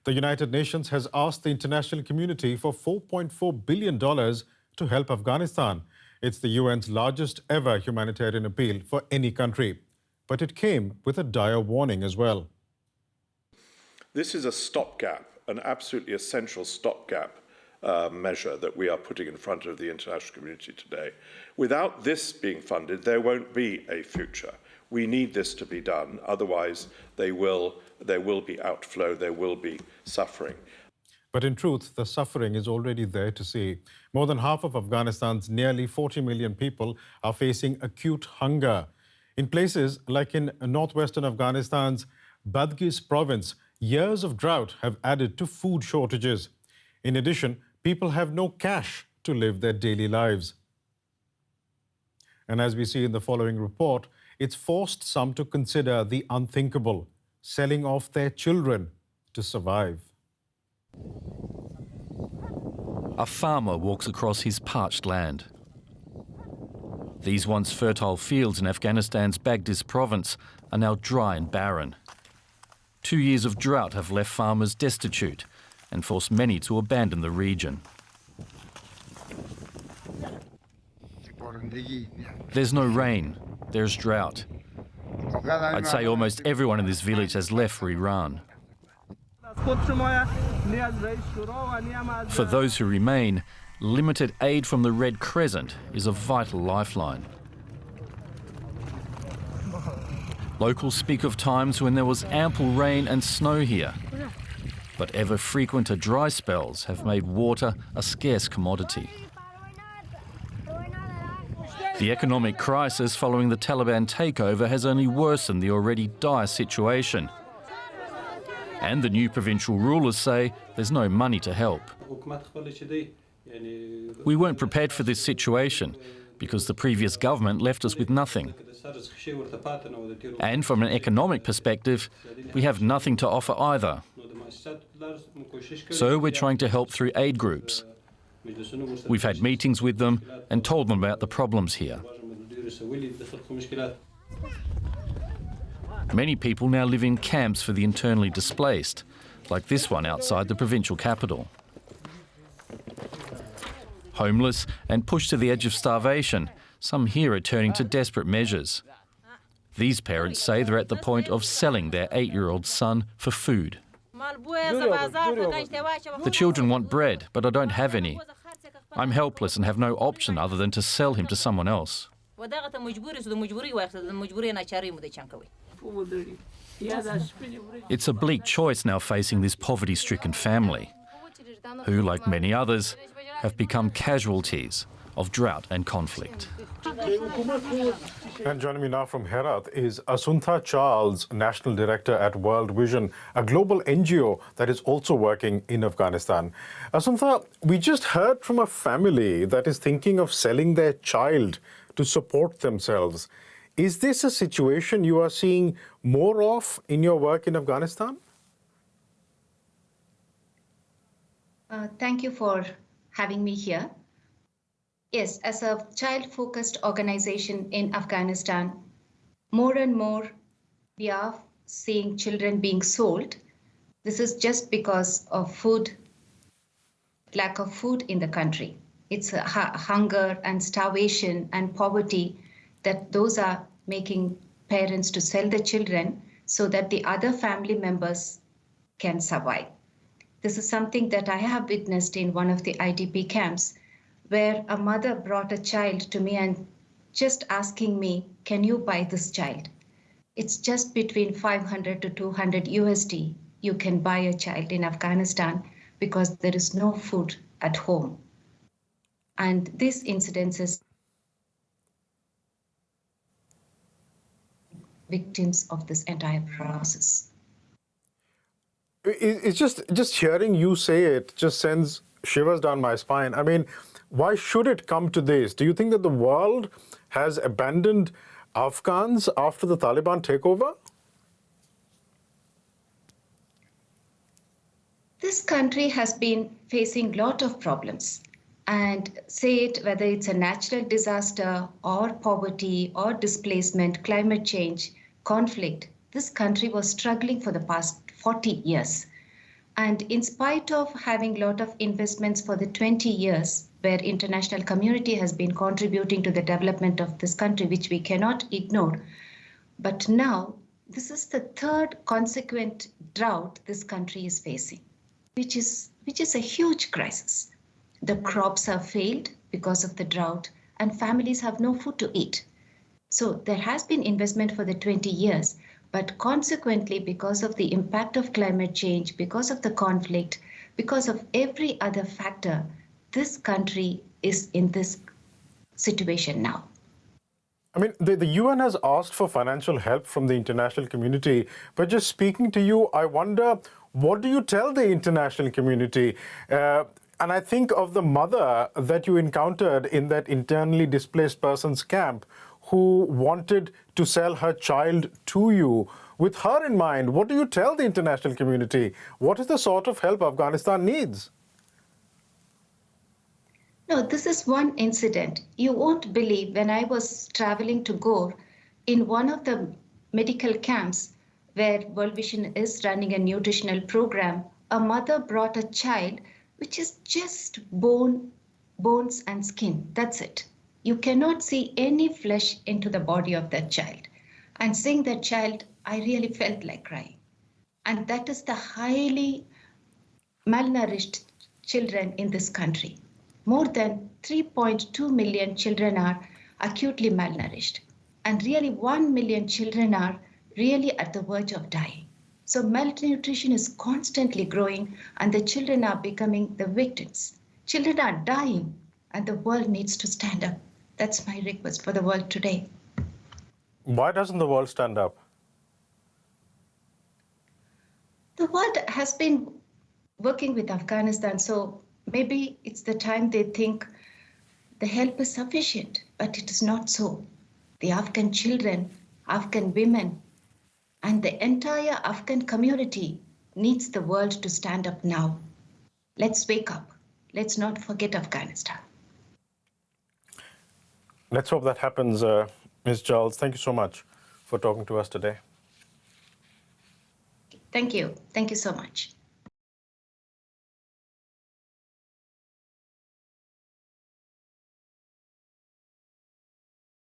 The United Nations has asked the international community for $4.4 billion to help Afghanistan. It's the UN's largest ever humanitarian appeal for any country. But it came with a dire warning as well. This is a stopgap, an absolutely essential stopgap measure that we are putting in front of the international community today. Without this being funded, there won't be a future. We need this to be done, otherwise there will be outflow, there will be suffering. But in truth, the suffering is already there to see. More than half of Afghanistan's nearly 40 million people are facing acute hunger. In places like in northwestern Afghanistan's Badghis province, years of drought have added to food shortages. In addition, people have no cash to live their daily lives. And as we see in the following report, it's forced some to consider the unthinkable, selling off their children to survive. A farmer walks across his parched land. These once fertile fields in Afghanistan's Badghis province are now dry and barren. 2 years of drought have left farmers destitute and forced many to abandon the region. There's no rain, there's drought. I'd say almost everyone in this village has left for Iran. For those who remain, limited aid from the Red Crescent is a vital lifeline. Locals speak of times when there was ample rain and snow here, but ever frequenter dry spells have made water a scarce commodity. The economic crisis following the Taliban takeover has only worsened the already dire situation. And the new provincial rulers say there's no money to help. We weren't prepared for this situation because the previous government left us with nothing. And from an economic perspective, we have nothing to offer either. So we're trying to help through aid groups. We've had meetings with them and told them about the problems here. Many people now live in camps for the internally displaced, like this one outside the provincial capital. Homeless and pushed to the edge of starvation, some here are turning to desperate measures. These parents say they're at the point of selling their 8-year-old son for food. The children want bread, but I don't have any. I'm helpless and have no option other than to sell him to someone else. It's a bleak choice now facing this poverty-stricken family, who, like many others, have become casualties of drought and conflict. And joining me now from Herat is Asuntha Charles, National Director at World Vision, a global NGO that is also working in Afghanistan. Asuntha, we just heard from a family that is thinking of selling their child to support themselves. Is this a situation you are seeing more of in your work in Afghanistan? Thank you for having me here. Yes, as a child-focused organization in Afghanistan, more and more we are seeing children being sold. This is just because of food, lack of food in the country. It's hunger and starvation and poverty that those are making parents to sell the children so that the other family members can survive. This is something that I have witnessed in one of the IDP camps, where a mother brought a child to me and just asking me, can you buy this child? It's just between 500 to 200 USD. You can buy a child in Afghanistan because there is no food at home. And these incidences victims of this entire process. It's just hearing you say it just sends shivers down my spine. I mean, why should it come to this? Do you think that the world has abandoned Afghans after the Taliban takeover? This country has been facing a lot of problems. And say it, whether it's a natural disaster or poverty or displacement, climate change, conflict, this country was struggling for the past 40 years. And in spite of having a lot of investments for the 20 years where international community has been contributing to the development of this country, which we cannot ignore, but now this is the third consequent drought this country is facing, which is a huge crisis. The crops have failed because of the drought and families have no food to eat. So there has been investment for the 20 years, but consequently, because of the impact of climate change, because of the conflict, because of every other factor, this country is in this situation now. I mean, the UN has asked for financial help from the international community, but just speaking to you, I wonder, what do you tell the international community? And I think of the mother that you encountered in that internally displaced persons camp who wanted to sell her child to you. With her in mind, what do you tell the international community? What is the sort of help Afghanistan needs? No, this is one incident. You won't believe when I was traveling to Gore in one of the medical camps where World Vision is running a nutritional program, a mother brought a child which is just bones and skin. That's it. You cannot see any flesh into the body of that child. And seeing that child, I really felt like crying. And that is the highly malnourished children in this country. More than 3.2 million children are acutely malnourished. And really 1 million children are really at the verge of dying. So malnutrition is constantly growing and the children are becoming the victims. Children are dying and the world needs to stand up. That's my request for the world today. Why doesn't the world stand up? The world has been working with Afghanistan, so maybe it's the time they think the help is sufficient, but it is not so. The Afghan children, Afghan women, and the entire Afghan community needs the world to stand up now. Let's wake up. Let's not forget Afghanistan. Let's hope that happens, Ms. Giles. Thank you so much for talking to us today. Thank you. Thank you so much.